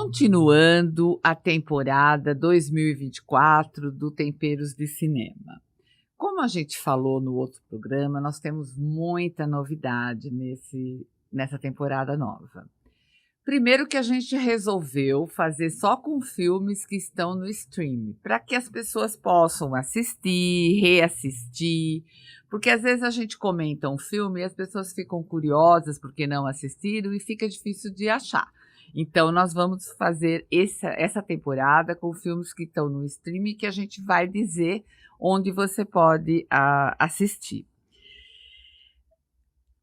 Continuando a temporada 2024 do Temperos de Cinema. Como a gente falou no outro programa, nós temos muita novidade nessa temporada nova. Primeiro que a gente resolveu fazer só com filmes que estão no streaming, para que as pessoas possam assistir, reassistir, porque às vezes a gente comenta um filme e as pessoas ficam curiosas porque não assistiram e fica difícil de achar. Então, nós vamos fazer essa temporada com filmes que estão no streaming que a gente vai dizer onde você pode assistir.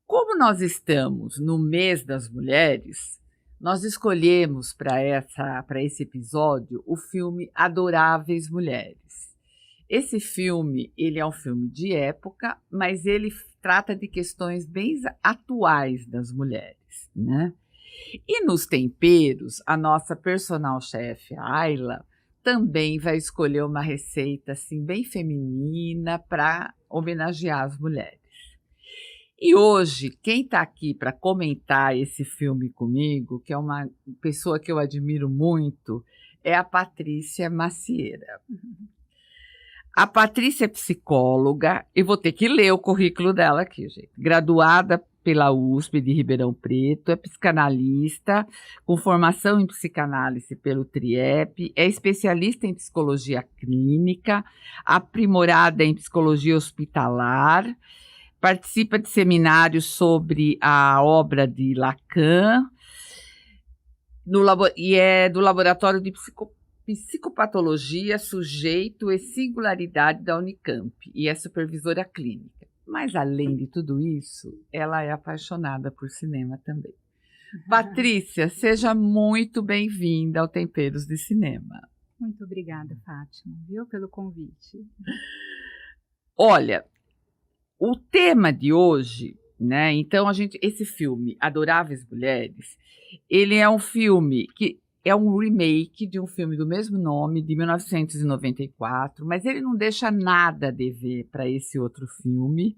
Como nós estamos no mês das mulheres, nós escolhemos para esse episódio o filme Adoráveis Mulheres. Esse filme, ele é um filme de época, mas ele trata de questões bem atuais das mulheres, né? E nos temperos, a nossa personal chefe, a Ayla, também vai escolher uma receita assim, bem feminina para homenagear as mulheres. E hoje, quem está aqui para comentar esse filme comigo, que é uma pessoa que eu admiro muito, é a Patrícia Macieira. A Patrícia é psicóloga, e vou ter que ler o currículo dela aqui, gente. Graduada pela USP de Ribeirão Preto, é psicanalista, com formação em psicanálise pelo TRIEP, é especialista em psicologia clínica, aprimorada em psicologia hospitalar, participa de seminários sobre a obra de Lacan, e é do Laboratório de Psicopatologia, Sujeito e Singularidade da Unicamp, e é supervisora clínica. Mas, além de tudo isso, ela é apaixonada por cinema também. Patrícia, seja muito bem-vinda ao Temperos de Cinema. Muito obrigada, Fátima, pelo convite. Olha, o tema de hoje, né? Então, esse filme, Adoráveis Mulheres, ele é um filme que é um remake de um filme do mesmo nome, de 1994, mas ele não deixa nada a dever para esse outro filme.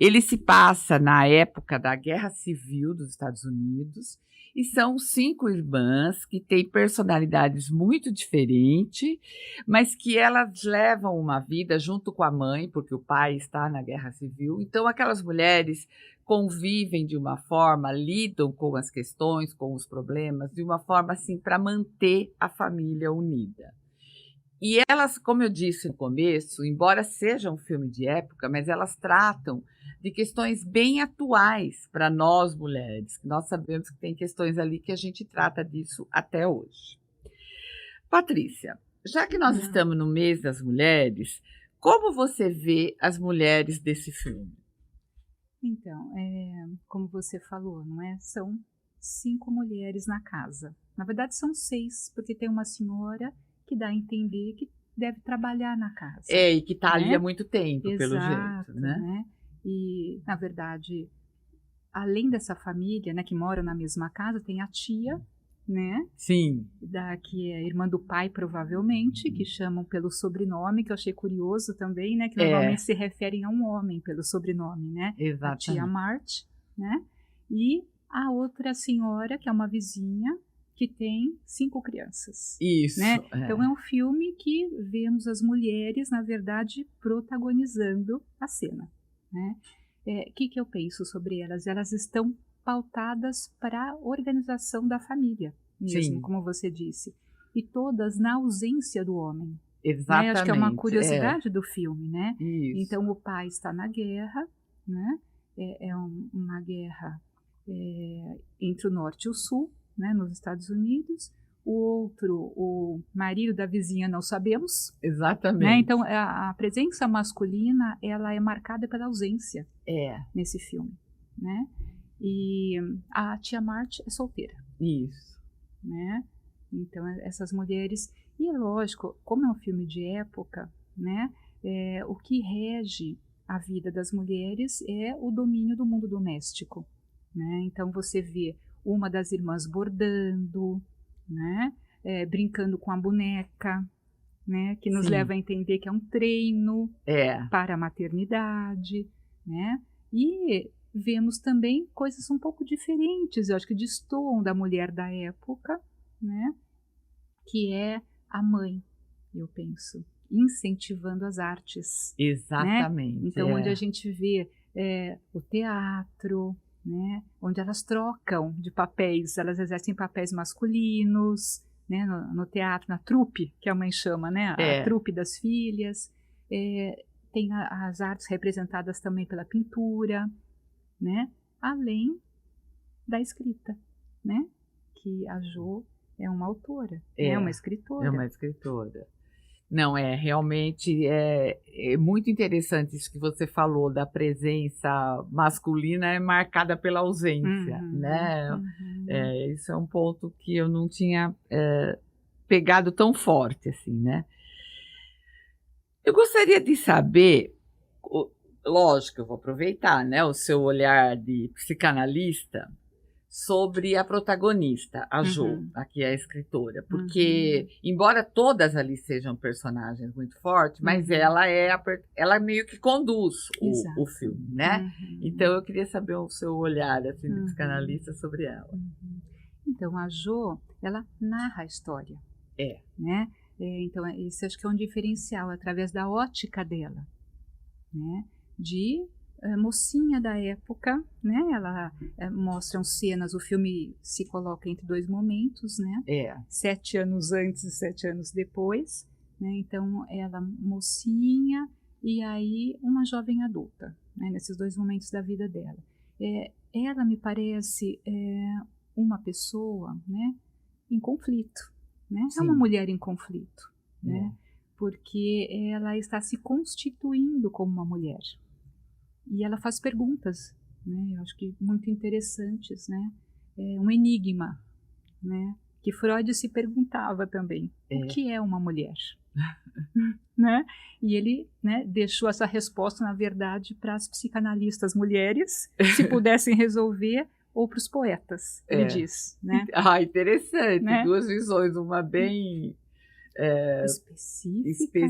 Ele se passa na época da Guerra Civil dos Estados Unidos e são 5 irmãs que têm personalidades muito diferentes, mas que elas levam uma vida junto com a mãe, porque o pai está na Guerra Civil. Então, aquelas mulheres convivem de uma forma, lidam com as questões, com os problemas, de uma forma assim para manter a família unida. E elas, como eu disse no começo, embora seja um filme de época, mas elas tratam de questões bem atuais para nós mulheres. Nós sabemos que tem questões ali que a gente trata disso até hoje. Patrícia, já que nós estamos no mês das mulheres, como você vê as mulheres desse filme? Então, como você falou, não é? São 5 mulheres na casa. Na verdade, são 6, porque tem uma senhora que dá a entender que deve trabalhar na casa. E que está ali há muito tempo, Exato, pelo jeito, né? E, na verdade, além dessa família, né, que mora na mesma casa, tem a tia, né? Sim. Que é irmã do pai, provavelmente, que chamam pelo sobrenome, que eu achei curioso também, né? Que normalmente se referem a um homem pelo sobrenome, né? Exatamente. A tia Marthe, né? E a outra senhora, que é uma vizinha, que tem 5 crianças. Isso. Né? Então é um filme que vemos as mulheres, na verdade, protagonizando a cena. Né? Que eu penso sobre elas? Elas estão pautadas para a organização da família, mesmo, como você disse. E todas na ausência do homem. Exatamente. Né? Acho que é uma curiosidade do filme, né? Isso. Então o pai está na guerra, né? Uma guerra entre o norte e o sul, né, nos Estados Unidos. O marido da vizinha não sabemos. Exatamente. Né? Então, a presença masculina, ela é marcada pela ausência nesse filme. Né? E a tia Marthe é solteira. Isso. Né? Então, essas mulheres... E, lógico, como é um filme de época, né, o que rege a vida das mulheres é o domínio do mundo doméstico. Né? Então, você vê uma das irmãs bordando, né? Brincando com a boneca, né? Que nos leva a entender que é um treino para a maternidade, né? E vemos também coisas um pouco diferentes, eu acho que destoam da mulher da época, né? que é a mãe, eu penso, incentivando as artes. Exatamente. Né? Então, onde a gente vê o teatro, né? Onde elas trocam de papéis, elas exercem papéis masculinos, né? No teatro, na trupe, que a mãe chama, né? A trupe das filhas. Tem as artes representadas também pela pintura, né? Além da escrita, né? Que a Jo é uma autora, é uma escritora. É uma escritora. Não, realmente é muito interessante isso que você falou da presença masculina é marcada pela ausência, né? Isso é um ponto que eu não tinha pegado tão forte assim, né? Eu gostaria de saber, lógico, eu vou aproveitar, né, o seu olhar de psicanalista sobre a protagonista, a Jo, aqui é a escritora, porque embora todas ali sejam personagens muito fortes, mas ela meio que conduz o filme, né? Então eu queria saber o seu olhar assim, de psicanalista sobre ela. Então a Jo, ela narra a história, né? Então isso acho que é um diferencial através da ótica dela, né? De mocinha da época, né? Ela mostram cenas, o filme se coloca entre dois momentos, né? 7 anos antes e 7 anos depois, né? Então ela mocinha e aí uma jovem adulta, né? Nesses dois momentos da vida dela. Ela me parece uma pessoa, né? Em conflito, né? É uma mulher em conflito, né? Porque ela está se constituindo como uma mulher. E ela faz perguntas, né? Eu acho que muito interessantes, né? Um enigma, né? Que Freud se perguntava também. O que é uma mulher? Né? E ele, né, deixou essa resposta, na verdade, para as psicanalistas mulheres, se pudessem resolver, ou para os poetas, ele diz. Né? Interessante. Né? Duas visões, uma bem... específica,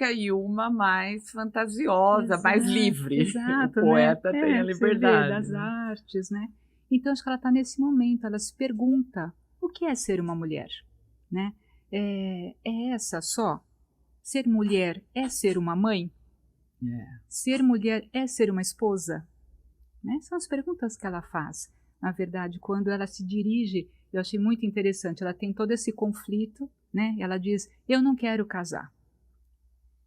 né? E uma mais fantasiosa, mais livre. Exato, o poeta, né? Tem a liberdade das artes, né? Então acho que ela está nesse momento, ela se pergunta o que é ser uma mulher, né? É essa só? Ser mulher é ser uma mãe? Ser mulher é ser uma esposa? Né? São as perguntas que ela faz. Na verdade, quando ela se dirige, eu achei muito interessante, ela tem todo esse conflito, né? Ela diz, eu não quero casar,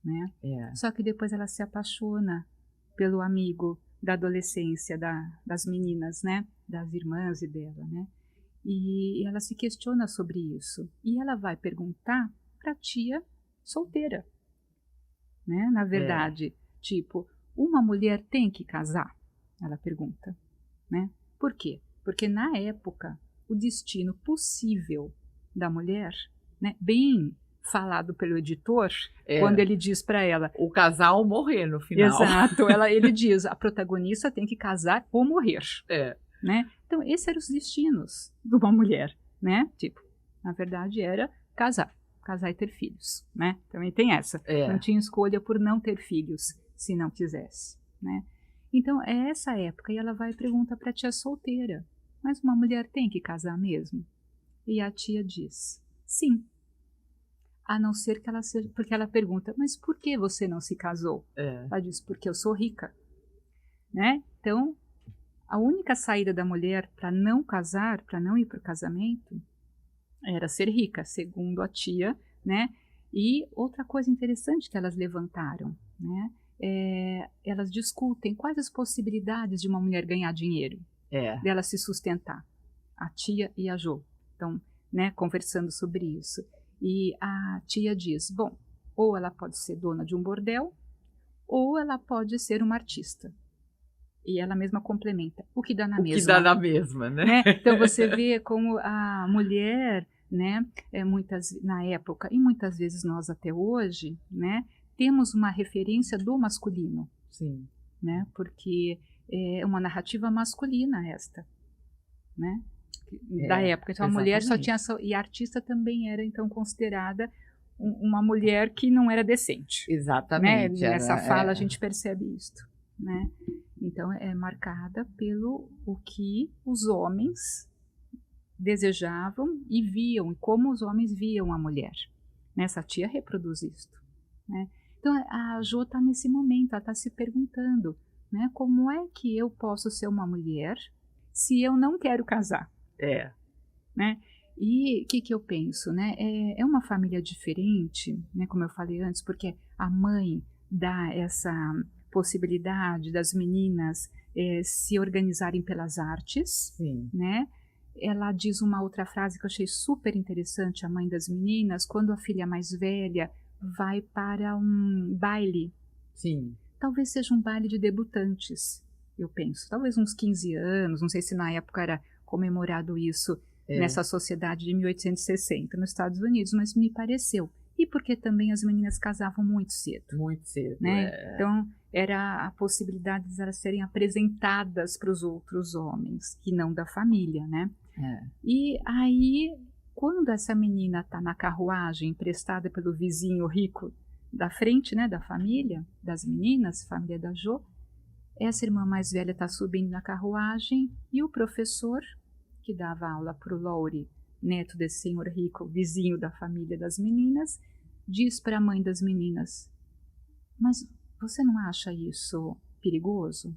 né? Só que depois ela se apaixona pelo amigo da adolescência, das meninas, né? Das irmãs e dela, né? E ela se questiona sobre isso. E ela vai perguntar para a tia solteira, né? Na verdade, tipo, uma mulher tem que casar? Ela pergunta, né? Por quê? Porque na época, o destino possível da mulher, né, bem falado pelo editor, quando ele diz para ela... O casar ou morrer no final. Exato, ele diz, a protagonista tem que casar ou morrer. Né? Então, esses eram os destinos de uma mulher, né? Tipo, na verdade era casar e ter filhos, né? Também tem essa. Não tinha escolha por não ter filhos, se não quisesse, né? Então, é essa época, e ela vai e pergunta para a tia solteira, mas uma mulher tem que casar mesmo? E a tia diz, sim. A não ser que ela seja... Porque ela pergunta, mas por que você não se casou? Ela diz, porque eu sou rica. Né? Então, a única saída da mulher para não casar, para não ir para o casamento, era ser rica, segundo a tia, né? E outra coisa interessante que elas levantaram, né? Elas discutem quais as possibilidades de uma mulher ganhar dinheiro, dela se sustentar, a tia e a Jo. Então, né, conversando sobre isso. E a tia diz, bom, ou ela pode ser dona de um bordel, ou ela pode ser uma artista. E ela mesma complementa, o que dá na mesma. O que dá na mesma, né? Então você vê como a mulher, né, na época, e muitas vezes nós até hoje, né, temos uma referência do masculino. Sim. Né, porque é uma narrativa masculina esta, né? Da época. Então, a mulher só tinha... E a artista também era, então, considerada uma mulher que não era decente. Exatamente. Né? Nessa fala a gente percebe isto. Né? Então, é marcada pelo o que os homens desejavam e viam, e como os homens viam a mulher. Né? Essa tia reproduz isto. Né? Então a Jo está nesse momento, ela está se perguntando, né, como é que eu posso ser uma mulher se eu não quero casar? Né? E o que eu penso? Né? É uma família diferente, né, como eu falei antes, porque a mãe dá essa possibilidade das meninas se organizarem pelas artes. Sim. Né? Ela diz uma outra frase que eu achei super interessante, a mãe das meninas, quando a filha mais velha vai para um baile. Sim. Talvez seja um baile de debutantes, eu penso. Talvez uns 15 anos, não sei se na época era comemorado isso nessa sociedade de 1860 nos Estados Unidos, mas me pareceu. E porque também as meninas casavam muito cedo. Muito cedo, né? Então, era a possibilidade de elas serem apresentadas para os outros homens, que não da família, né? E aí, quando essa menina está na carruagem, emprestada pelo vizinho rico da frente, né, da família, das meninas, família da Jo, essa irmã mais velha está subindo na carruagem e o professor, que dava aula para o Laurie, neto desse senhor rico, vizinho da família das meninas, diz para a mãe das meninas: mas você não acha isso perigoso?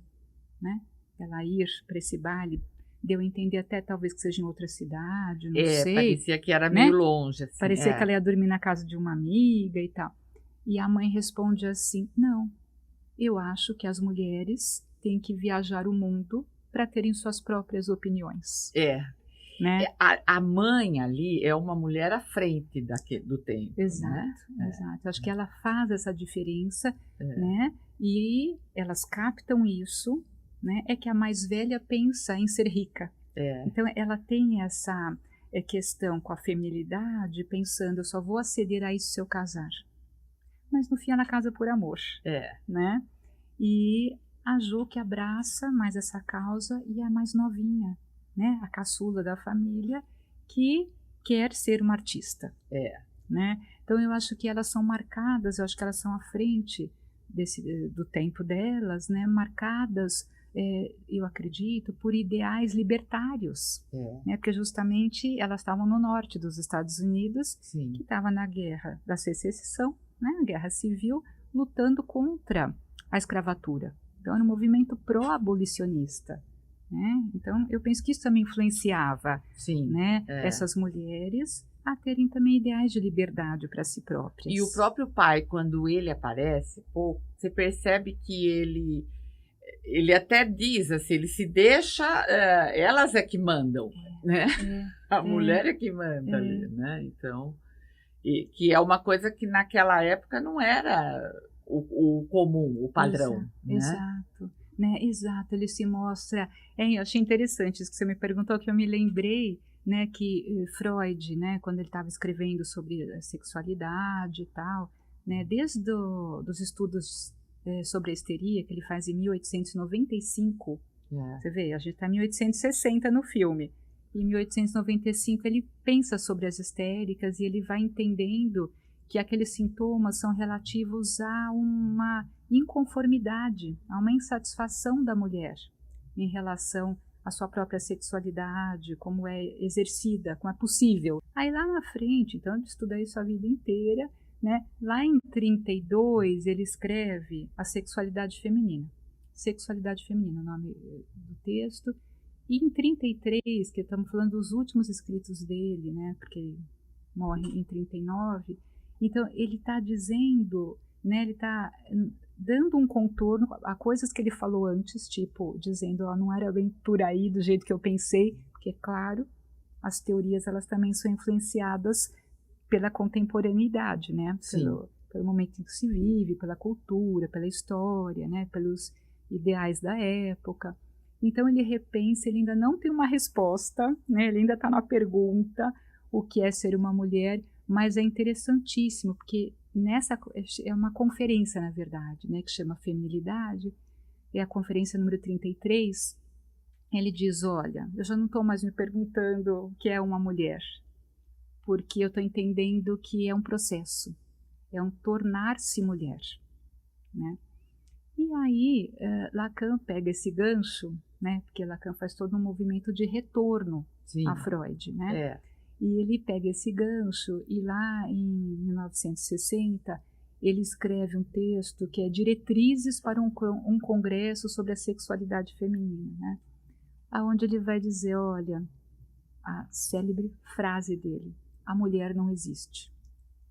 Né? Ela ir para esse baile, deu a entender até talvez que seja em outra cidade, não sei. Parecia que era né? meio longe. Assim, parecia que ela ia dormir na casa de uma amiga e tal. E a mãe responde assim: não, eu acho que as mulheres têm que viajar o mundo para terem suas próprias opiniões. Né? A mãe ali é uma mulher à frente do tempo. Exato, né? Exato. Acho que ela faz essa diferença, né? E elas captam isso, né? É que a mais velha pensa em ser rica. Então ela tem essa questão com a feminilidade, pensando: eu só vou aceder a isso se eu casar. Mas no fim ela casa por amor. Né? E a Jo que abraça mais essa causa, e a mais novinha, né? A caçula da família, que quer ser uma artista. Né? Então eu acho que elas são marcadas, eu acho que elas são à frente do tempo delas, né? Marcadas, eu acredito, por ideais libertários. Né? Porque justamente elas estavam no norte dos Estados Unidos, Sim. que estava na guerra da secessão, né? A guerra civil, lutando contra a escravatura. Então era um movimento pró-abolicionista. Né? Então eu penso que isso também influenciava, Sim, né? Essas mulheres a terem também ideais de liberdade para si próprias. E o próprio pai, quando ele aparece, você percebe que ele até diz assim, ele se deixa, elas é que mandam, né? A mulher é que manda ali, né? Então, que é uma coisa que naquela época não era o comum, o padrão. Exato. Né? Exato, ele se mostra. Eu achei interessante isso que você me perguntou, que eu me lembrei, né, que Freud, né, quando ele estava escrevendo sobre a sexualidade e tal, né, desde dos estudos sobre a histeria que ele faz em 1895, você vê, a gente está em 1860 no filme, em 1895 ele pensa sobre as histéricas e ele vai entendendo que aqueles sintomas são relativos a uma inconformidade, a uma insatisfação da mulher em relação à sua própria sexualidade, como é exercida, como é possível. Aí lá na frente, então ele estuda isso a vida inteira, né? Lá em 32 ele escreve A Sexualidade Feminina. Sexualidade Feminina, o nome do texto. E em 33, que estamos falando dos últimos escritos dele, né? Porque ele morre em 39. Então ele está dizendo, né? Ele está dando um contorno a coisas que ele falou antes, tipo, dizendo, não era bem por aí do jeito que eu pensei, porque, claro, as teorias, elas também são influenciadas pela contemporaneidade, né? Pelo momento em que se vive, pela cultura, pela história, né? Pelos ideais da época. Então, ele repensa, ele ainda não tem uma resposta, né? Ele ainda está na pergunta, o que é ser uma mulher, mas é interessantíssimo, porque é uma conferência, na verdade, né, que chama Feminilidade, é a conferência número 33, ele diz, olha, eu já não estou mais me perguntando o que é uma mulher, porque eu estou entendendo que é um processo, é um tornar-se mulher, né? E aí, Lacan pega esse gancho, né? Porque Lacan faz todo um movimento de retorno Sim. a Freud, né? É. E ele pega esse gancho e lá em 1960 ele escreve um texto que é Diretrizes para um Congresso sobre a Sexualidade Feminina, né? Onde ele vai dizer, olha, a célebre frase dele, a mulher não existe,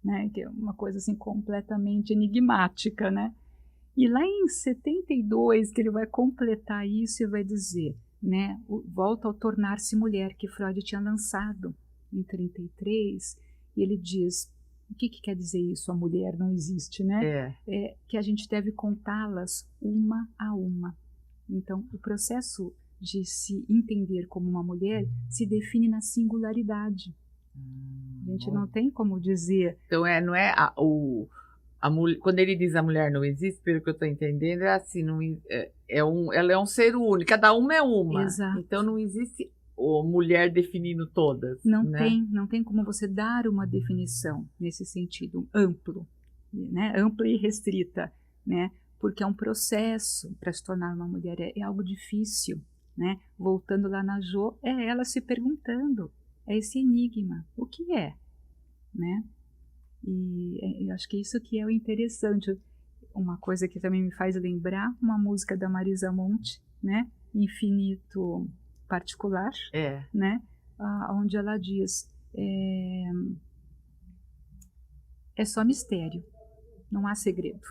né? Que é uma coisa assim completamente enigmática, né? E lá em 72 que ele vai completar isso e vai dizer, né, volta ao Tornar-se Mulher, que Freud tinha lançado em 33, e ele diz, o que quer dizer isso, a mulher não existe, né? É que a gente deve contá-las uma a uma. Então, o processo de se entender como uma mulher se define na singularidade. A gente não tem como dizer... Então, não é a mulher, quando ele diz a mulher não existe, pelo que eu estou entendendo, é assim, não, ela é um ser único, cada uma é uma. Exato. Então, não existe mulher definindo todas. Não né? não tem como você dar uma definição nesse sentido amplo, né? Ampla e restrita, né? Porque é um processo para se tornar uma mulher, é algo difícil, né? Voltando lá na Jo, é ela se perguntando, é esse enigma, o que é, né? E eu acho que isso que é o interessante, uma coisa que também me faz lembrar uma música da Marisa Monte, né? Infinito Particular, né? Onde ela diz, é só mistério, não há segredo.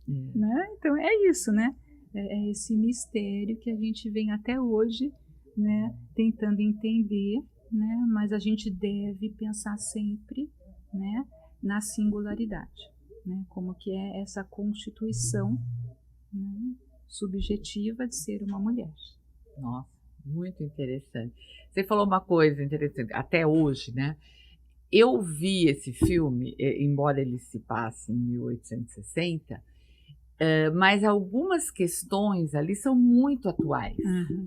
Né? Então é isso, né? É esse mistério que a gente vem até hoje, né, tentando entender, né? Mas a gente deve pensar sempre, né, na singularidade, né? Como que é essa constituição, né, subjetiva de ser uma mulher. Nossa, muito interessante. Você falou uma coisa interessante, até hoje, né? Eu vi esse filme, embora ele se passe em 1860, mas algumas questões ali são muito atuais,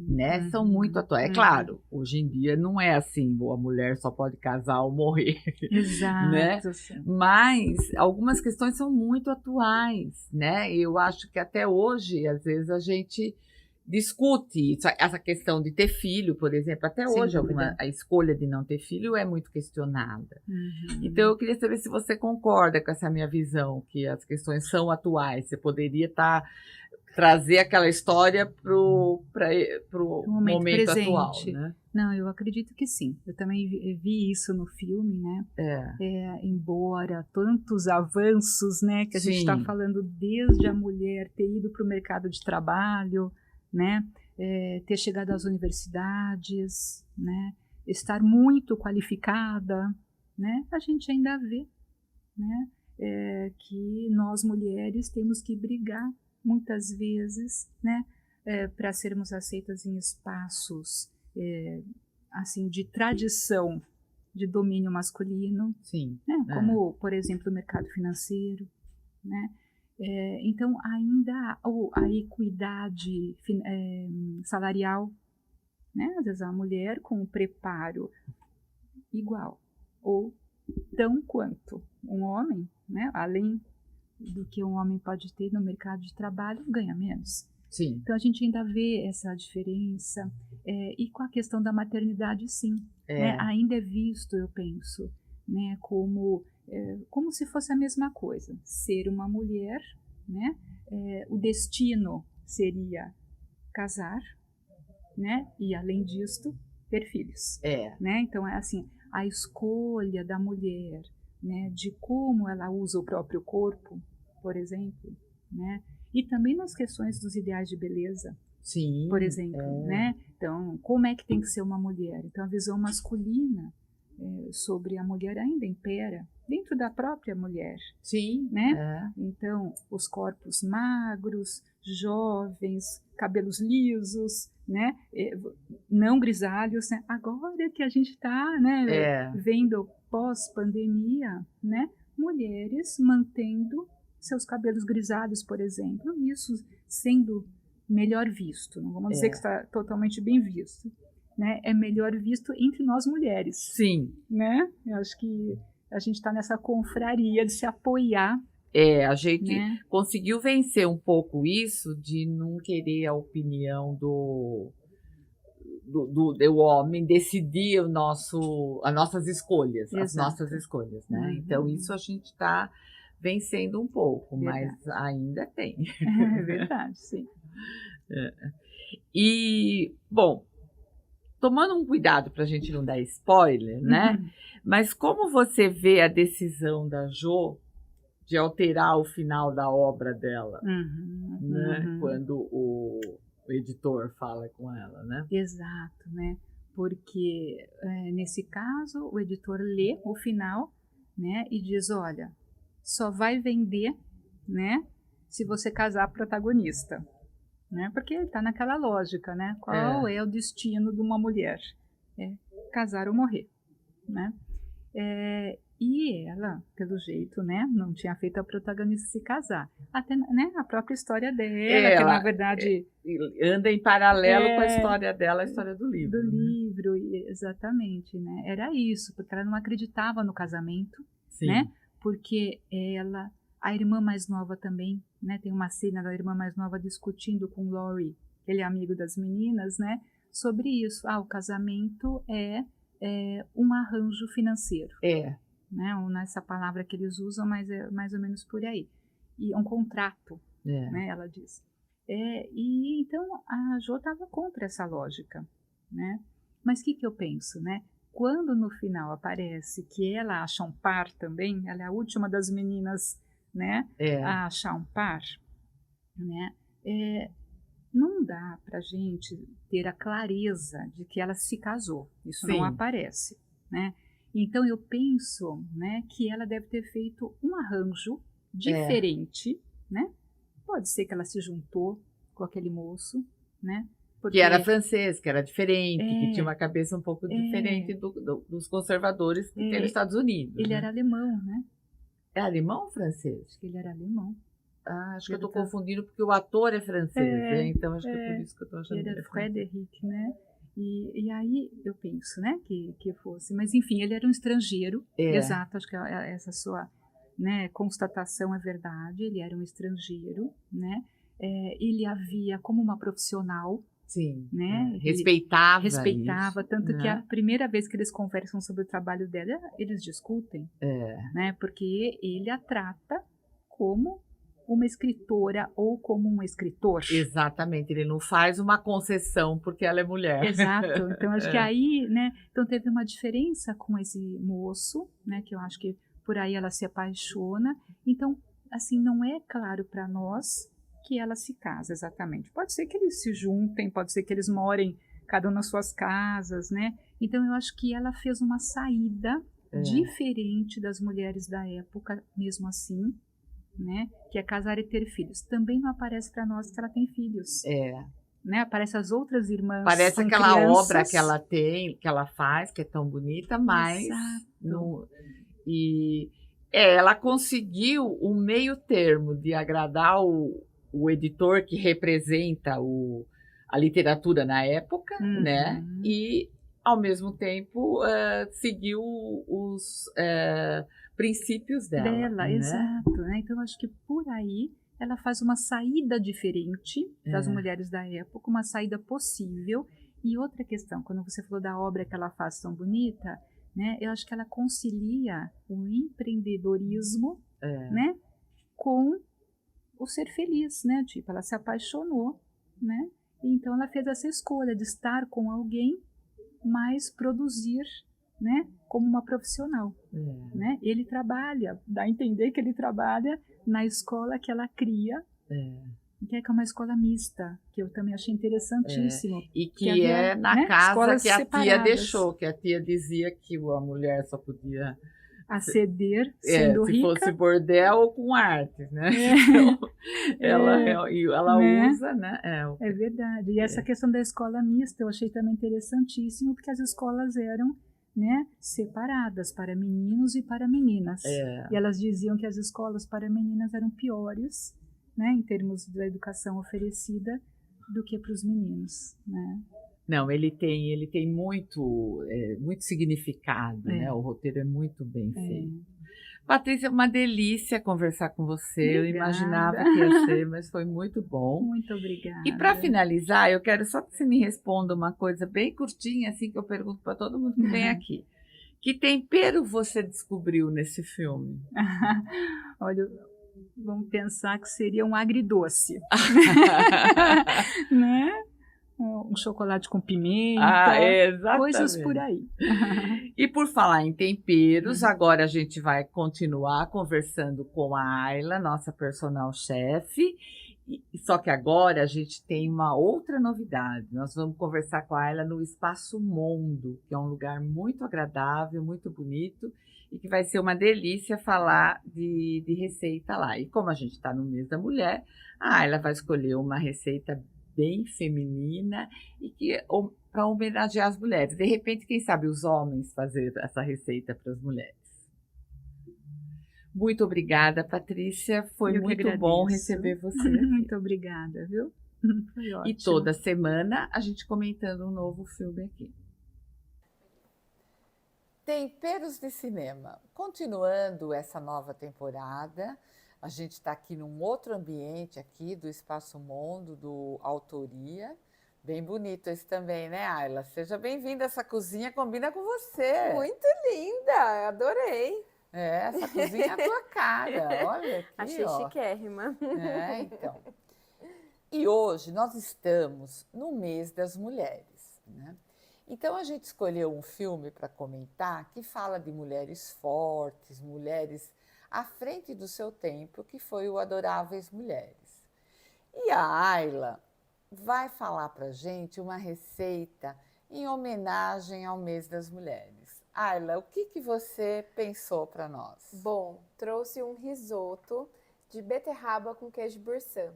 né? São muito atuais. É claro, hoje em dia não é assim, a mulher só pode casar ou morrer. Exato. Né? Mas algumas questões são muito atuais, né? Eu acho que até hoje, às vezes, a gente discute essa questão de ter filho, por exemplo. Até hoje, a escolha de não ter filho é muito questionada. Então, eu queria saber se você concorda com essa minha visão, que as questões são atuais. Você poderia trazer aquela história para o momento atual, né? Não, eu acredito que sim. Eu também vi isso no filme, né? Embora tantos avanços, né, que a gente está falando desde a mulher ter ido para o mercado de trabalho, né, ter chegado às universidades, né, estar muito qualificada, né, a gente ainda vê, né, que nós mulheres temos que brigar muitas vezes, né, para sermos aceitas em espaços assim de tradição de domínio masculino, né, como por exemplo o mercado financeiro, né? Então ainda a equidade salarial, né? Às vezes a mulher com um preparo igual ou tão quanto um homem, né? Além do que um homem pode ter no mercado de trabalho, ganha menos. Então a gente ainda vê essa diferença, e com a questão da maternidade, sim, né? Ainda é visto, eu penso, né, como se fosse a mesma coisa, ser uma mulher, né? O destino seria casar, né? E além disto ter filhos, né? Então é assim, a escolha da mulher, né, de como ela usa o próprio corpo, por exemplo, né? E também nas questões dos ideais de beleza, por exemplo, né? Então, como é que tem que ser uma mulher? Então, a visão masculina sobre a mulher ainda impera dentro da própria mulher, né? Então, os corpos magros, jovens, cabelos lisos, né? Não grisalhos, né? Agora que a gente está, né, vendo pós-pandemia, né, mulheres mantendo seus cabelos grisalhos, por exemplo, isso sendo melhor visto, não vamos dizer que está totalmente bem visto, né? É melhor visto entre nós mulheres, né? Eu acho que a gente está nessa confraria de se apoiar. A gente conseguiu vencer um pouco isso de não querer a opinião do homem decidir as nossas escolhas, Exato. as nossas escolhas, né? Uhum. Então, isso a gente está vencendo um pouco, Verdade. mas ainda tem. É verdade, sim. E, bom, tomando um cuidado para a gente não dar spoiler, né? Uhum. Mas como você vê a decisão da Jo de alterar o final da obra dela, Uhum, né? uhum. Quando o editor fala com ela, né? Exato, né? Porque nesse caso o editor lê o final, né? E diz, olha, só vai vender, né? Se você casar a protagonista, né? Porque está naquela lógica, né? Qual é o destino de uma mulher? É casar ou morrer, né? E ela, pelo jeito, né, não tinha feito a protagonista se casar. Até, né, a própria história dela, que na verdade anda em paralelo com a É, história dela, a história do livro. do né? livro, exatamente, né? Era isso, porque ela não acreditava no casamento, Sim. né? Porque ela, a irmã mais nova também, né? Tem uma cena da irmã mais nova discutindo com Laurie, ele é amigo das meninas, né? Sobre isso. O casamento é um arranjo financeiro. Né? Não é essa palavra que eles usam, mas é mais ou menos por aí. E é um contrato, né? Ela diz. E então a Jo estava contra essa lógica, né? Mas o que eu penso, né? Quando no final aparece que ela acha um par também, ela é a última das meninas, né? A achar um par, né? Não dá para gente ter a clareza de que ela se casou. Isso não aparece, né? Então eu penso, né, que ela deve ter feito um arranjo diferente, né? Pode ser que ela se juntou com aquele moço, né? Que era francês, que era diferente, que tinha uma cabeça um pouco diferente dos conservadores que tem nos Estados Unidos. Ele era alemão, né? É alemão ou francês? Acho que ele era alemão. Acho que eu estou confundindo porque o ator é francês, então acho que é por isso que eu estou achando que ele era Frederic, né? E aí eu penso, né, que fosse. Mas enfim, ele era um estrangeiro, exato, acho que essa sua, né, constatação é verdade, ele era um estrangeiro, né? Ele a via como uma profissional. Sim, né? Respeitava isso, tanto né? que a primeira vez que eles conversam sobre o trabalho dela, eles discutem, né? Porque ele a trata como uma escritora ou como um escritor. Exatamente, ele não faz uma concessão porque ela é mulher. Exato, então acho que aí, né, então teve uma diferença com esse moço, né, que eu acho que por aí ela se apaixona, então, assim, não é claro para nós que ela se casa exatamente. Pode ser que eles se juntem, pode ser que eles morem cada um nas suas casas, né, então eu acho que ela fez uma saída diferente das mulheres da época, mesmo assim, né, que é casar e ter filhos. Também não aparece para nós que ela tem filhos. Né? Aparece as outras irmãs. Parece com aquela crianças. obra que ela tem, que ela faz, que é tão bonita, mas ela conseguiu o meio termo de agradar o editor que representa a literatura na época, né? E ao mesmo tempo seguiu os princípios dela. Né? Exato, né? Então acho que por aí ela faz uma saída diferente das mulheres da época, uma saída possível. E outra questão, quando você falou da obra que ela faz tão bonita, né? Eu acho que ela concilia o empreendedorismo, né? Com o ser feliz, né? Tipo, ela se apaixonou, né? Então ela fez essa escolha de estar com alguém, mas produzir, né, como uma profissional, né? Ele trabalha, dá a entender que ele trabalha na escola que ela cria, que é uma escola mista, que eu também achei interessantíssimo. E que havia, na né, casa que a separadas. tia deixou, que a tia dizia que a mulher só podia aceder sendo rica. Se fosse bordel ou com artes, né? Então, ela né? usa, né? É verdade. E essa questão da escola mista eu achei também interessantíssimo, porque as escolas eram, né, separadas para meninos e para meninas. E elas diziam que as escolas para meninas eram piores, né, em termos da educação oferecida, do que para os meninos, né? Não, ele tem muito significado, né? O roteiro é muito bem feito. Patrícia, uma delícia conversar com você. Eu Obrigada. imaginava que ia ser, mas foi muito bom. Muito obrigada. E para finalizar, eu quero só que você me responda uma coisa bem curtinha, assim, que eu pergunto para todo mundo que vem aqui. Que tempero você descobriu nesse filme? Olha, vamos pensar que seria um agridoce. Né? Um chocolate com pimenta, Exatamente. coisas por aí. E por falar em temperos, agora a gente vai continuar conversando com a Ayla, nossa personal chefe. Só que agora a gente tem uma outra novidade. Nós vamos conversar com a Ayla no Espaço Mondo, que é um lugar muito agradável, muito bonito, e que vai ser uma delícia falar de receita lá. E como a gente está no mês da mulher, a Ayla vai escolher uma receita bem feminina e que para homenagear as mulheres. De repente, quem sabe os homens fazer essa receita para as mulheres. Muito obrigada, Patrícia. Foi muito bom receber você. Muito obrigada, viu? Foi ótimo. E toda semana a gente comentando um novo filme aqui. Temperos de Cinema. Continuando essa nova temporada, a gente está aqui num outro ambiente aqui do Espaço Mondo, do Autoria. Bem bonito esse também, né, Ayla? Seja bem-vinda. Essa cozinha combina com você. Muito linda, adorei. Essa cozinha é a tua cara. Olha aqui, achei chiquérrima. Então. E hoje nós estamos no mês das mulheres, né? Então a gente escolheu um filme para comentar que fala de mulheres fortes, mulheres à frente do seu tempo, que foi o Adoráveis Mulheres. E a Ayla vai falar para a gente uma receita em homenagem ao mês das mulheres. Ayla, o que você pensou para nós? Bom, trouxe um risoto de beterraba com queijo Boursant.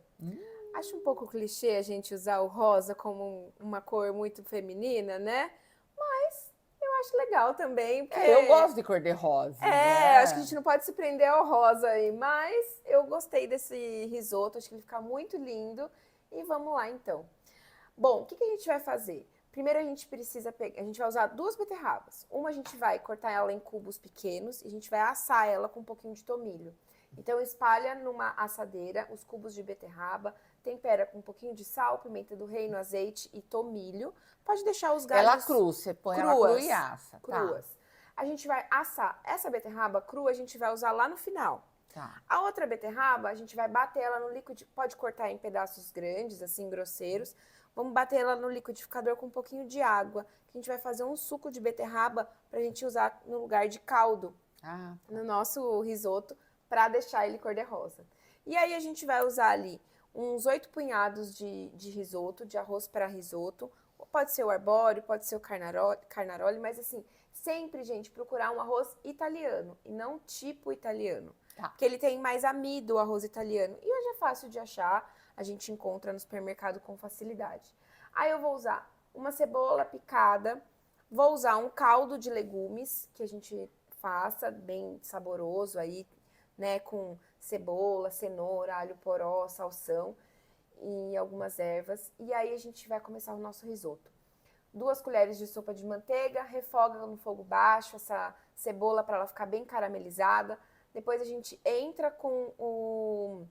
Acho um pouco clichê a gente usar o rosa como uma cor muito feminina, né? Mas eu acho legal também. Porque... eu gosto de cor de rosa. Acho que a gente não pode se prender ao rosa aí, mas eu gostei desse risoto, acho que ele fica muito lindo. E vamos lá, então. Bom, o que a gente vai fazer? Primeiro a gente precisa pegar, a gente vai usar 2 beterrabas. Uma a gente vai cortar ela em cubos pequenos e a gente vai assar ela com um pouquinho de tomilho. Então espalha numa assadeira os cubos de beterraba, tempera com um pouquinho de sal, pimenta do reino, azeite e tomilho. Pode deixar os galhos ela crua, você põe ela crua e assa. Cruas. Tá. A gente vai assar essa beterraba crua, a gente vai usar lá no final. Tá. A outra beterraba, a gente vai bater ela no liquidificador, pode cortar em pedaços grandes, assim, grosseiros. Vamos bater ela no liquidificador com um pouquinho de água, que a gente vai fazer um suco de beterraba pra gente usar no lugar de caldo no nosso risoto, pra deixar ele cor-de-rosa. E aí a gente vai usar ali uns 8 punhados de risoto, de arroz para risoto. Pode ser o arbóreo, pode ser o carnaroli, mas assim, sempre, gente, procurar um arroz italiano e não tipo italiano. Tá. Porque ele tem mais amido, o arroz italiano. E hoje é fácil de achar, a gente encontra no supermercado com facilidade. Aí eu vou usar uma cebola picada, vou usar um caldo de legumes, que a gente faça bem saboroso aí, né, com cebola, cenoura, alho poró, salsão e algumas ervas. E aí a gente vai começar o nosso risoto. 2 colheres de sopa de manteiga, refoga no fogo baixo essa cebola para ela ficar bem caramelizada. Depois a gente entra com o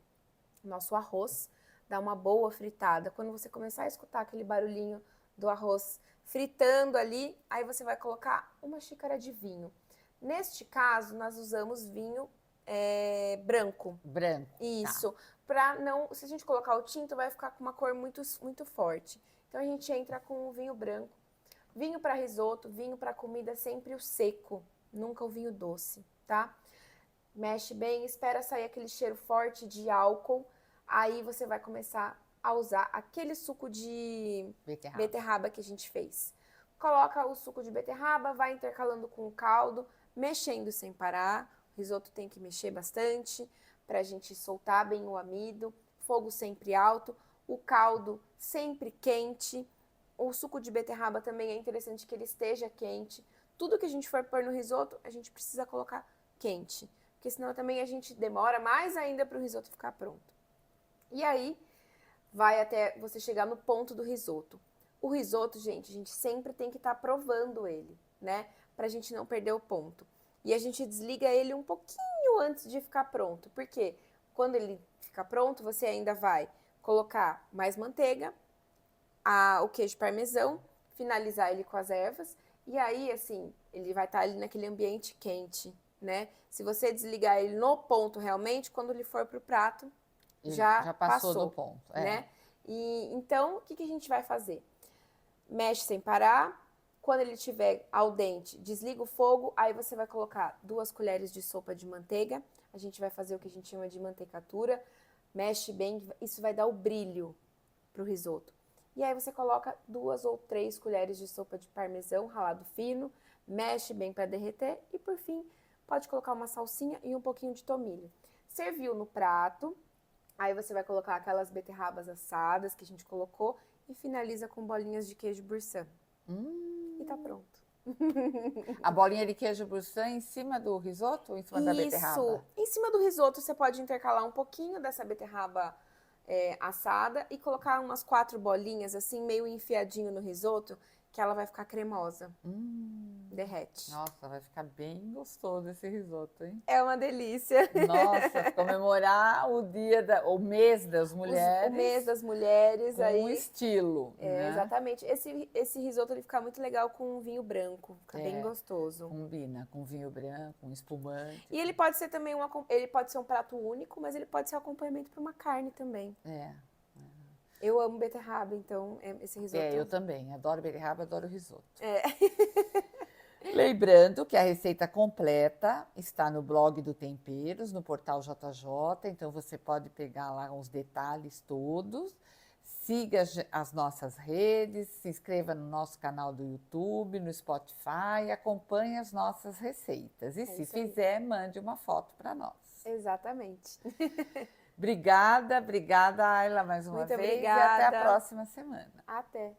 nosso arroz, dá uma boa fritada. Quando você começar a escutar aquele barulhinho do arroz fritando ali, aí você vai colocar uma xícara de vinho. Neste caso, nós usamos vinho branco. Branco. Isso. Tá. Pra não, se a gente colocar o tinto, vai ficar com uma cor muito, muito forte. Então a gente entra com o vinho branco. Vinho para risoto, vinho para comida, sempre o seco, nunca o vinho doce, tá? Mexe bem, espera sair aquele cheiro forte de álcool. Aí você vai começar a usar aquele suco de beterraba que a gente fez. Coloca o suco de beterraba, vai intercalando com o caldo, mexendo sem parar. O risoto tem que mexer bastante para a gente soltar bem o amido. Fogo sempre alto, o caldo sempre quente. O suco de beterraba também é interessante que ele esteja quente. Tudo que a gente for pôr no risoto, a gente precisa colocar quente. Porque senão também a gente demora mais ainda para o risoto ficar pronto. E aí, vai até você chegar no ponto do risoto. O risoto, gente, a gente sempre tem que estar provando ele, né? Pra gente não perder o ponto. E a gente desliga ele um pouquinho pouquinho antes de ficar pronto. Porque quando ele ficar pronto, você ainda vai colocar mais manteiga, o queijo parmesão, finalizar ele com as ervas. E aí, assim, ele vai estar ali naquele ambiente quente, né? Se você desligar ele no ponto realmente, quando ele for pro prato, já passou do ponto, né? E então, o que a gente vai fazer? Mexe sem parar. Quando ele estiver al dente, desliga o fogo. Aí você vai colocar 2 colheres de sopa de manteiga. A gente vai fazer o que a gente chama de manteicatura. Mexe bem, isso vai dar o brilho pro risoto. E aí você coloca 2 ou 3 colheres de sopa de parmesão ralado fino. Mexe bem para derreter. E por fim, pode colocar uma salsinha e um pouquinho de tomilho. Serviu no prato. Aí você vai colocar aquelas beterrabas assadas que a gente colocou e finaliza com bolinhas de queijo Boursant. E tá pronto. A bolinha de queijo Boursant em cima do risoto ou em cima da beterraba? Isso. Em cima do risoto você pode intercalar um pouquinho dessa beterraba assada e colocar umas 4 bolinhas assim, meio enfiadinho no risoto, que ela vai ficar cremosa. Derrete. Nossa, vai ficar bem gostoso esse risoto, hein? É uma delícia. Nossa, comemorar o mês das mulheres. O mês das mulheres. Com aí, um estilo, né? Exatamente. Esse risoto ele fica muito legal com vinho branco. Fica bem gostoso. Combina com vinho branco, com espumante. E ele pode ser também ele pode ser um prato único, mas ele pode ser acompanhamento para uma carne também. Eu amo beterraba, então esse risoto... eu também. Adoro beterraba, adoro risoto. É. Lembrando que a receita completa está no blog do Temperos, no portal JJ, então você pode pegar lá os detalhes todos. Siga as nossas redes, se inscreva no nosso canal do YouTube, no Spotify, acompanhe as nossas receitas. E se fizer, mande uma foto para nós. Exatamente. Obrigada, Ayla, mais uma vez. Muito obrigada. E até a próxima semana. Até.